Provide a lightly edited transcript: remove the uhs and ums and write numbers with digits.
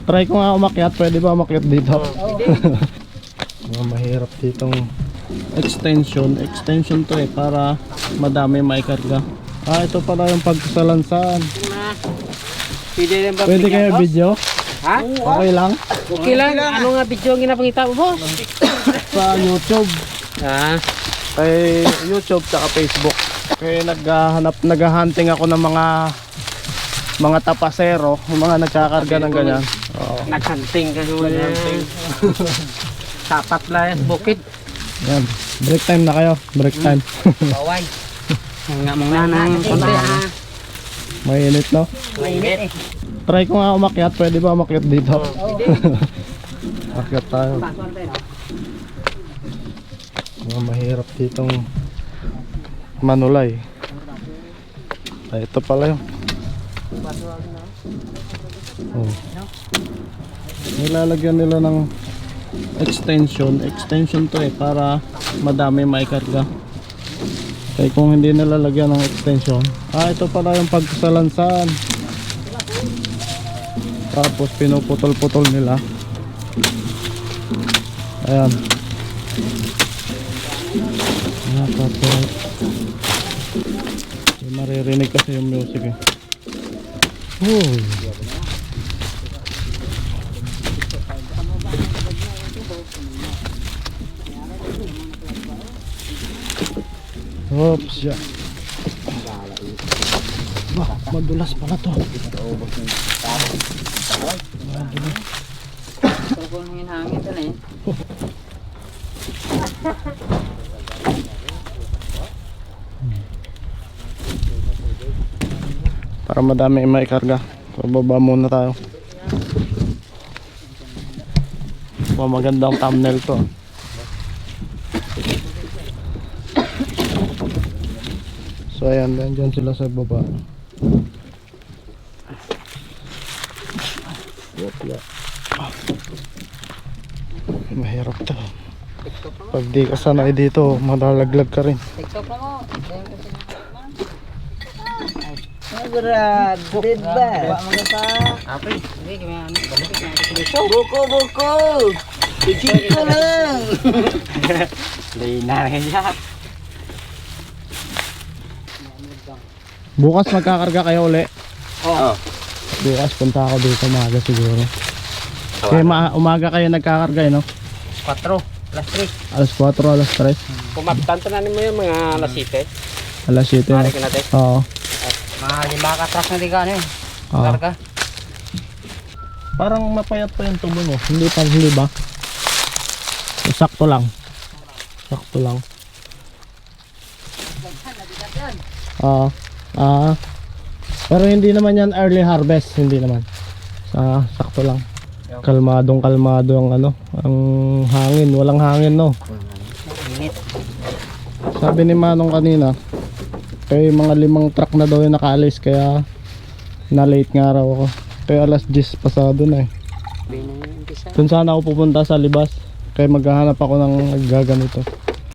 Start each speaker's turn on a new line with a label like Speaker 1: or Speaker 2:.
Speaker 1: Try ko nga umakyat, pwede ba umakyat dito? Mga mahirap ditong extension to para madami maikarga. Ito pala yung pagsalansan. Pwede kayo video?
Speaker 2: Ha?
Speaker 1: Okay lang?
Speaker 2: Okay lang. Ano nga video ang ginapakita mo, boss?
Speaker 1: Sa YouTube. Kay YouTube tsaka Facebook. Kaya naghahunting ako ng mga tapasero, mga nagkakarga ng ganyan.
Speaker 2: Naghunting ka naman. Sapat lang yung bukid.
Speaker 1: Yan. Break time na kayo. Break time.
Speaker 2: Baway. Nga mong nanang konti.
Speaker 1: Mainit, no?
Speaker 2: Mainit.
Speaker 1: Try ko nga umakyat. Pwede ba umakyat dito? Akyat tayo. Mga mahirap ditong manulay. Ito pala yun. Nilalagyan nila ng extension to para madami maikarga. Kaya kung hindi nilalagyan ng extension, ito pala yung pagsalansan. Tapos pinuputol-putol nila. Ayan. Nakapot. Maririnig kasi yung music eh. Oops, ya. Madulas pala to.
Speaker 2: Hangin to na eh.
Speaker 1: Para madami maikarga. So baba muna tayo. Magandang thumbnail to. So ayan, dyan sila sa baba. Mahirap to. Pag di ka sanay dito, malalaglag ka rin.
Speaker 2: TikTok na mo.
Speaker 3: Diba?
Speaker 2: Apre. Hindi, kaya ano.
Speaker 3: Buko! Ichito lang!
Speaker 2: Lina rin yan.
Speaker 1: Bukas magkakarga kayo uli.
Speaker 2: Oo.
Speaker 1: Bukas punta ako dito umaga siguro. Kaya umaga kayo nagkakarga no?
Speaker 2: 4. Alas 3.
Speaker 1: Alas 4, alas 3.
Speaker 2: Kumaptanto na mo yung mga alas 7.
Speaker 1: Alas 7 no?
Speaker 2: Marikin natin.
Speaker 1: Oo.
Speaker 2: Mga 5 katras na di ka ano yun.
Speaker 1: Oo.
Speaker 2: Karga.
Speaker 1: Parang mapayat pa yung tubo mo. Hindi ba? Sakto lang. Pero hindi naman yan early harvest. Hindi naman. Sakto lang. Kalmadong ang ang hangin. Walang hangin no.
Speaker 2: Init.
Speaker 1: Sabi ni Manong kanina, kaya mga 5 truck na daw yung nakaalis, kaya na late nga raw ako. Kaya alas 10 pasado na eh. Doon sana ako pupunta sa Libas, kaya maghahanap ako ng gaganito.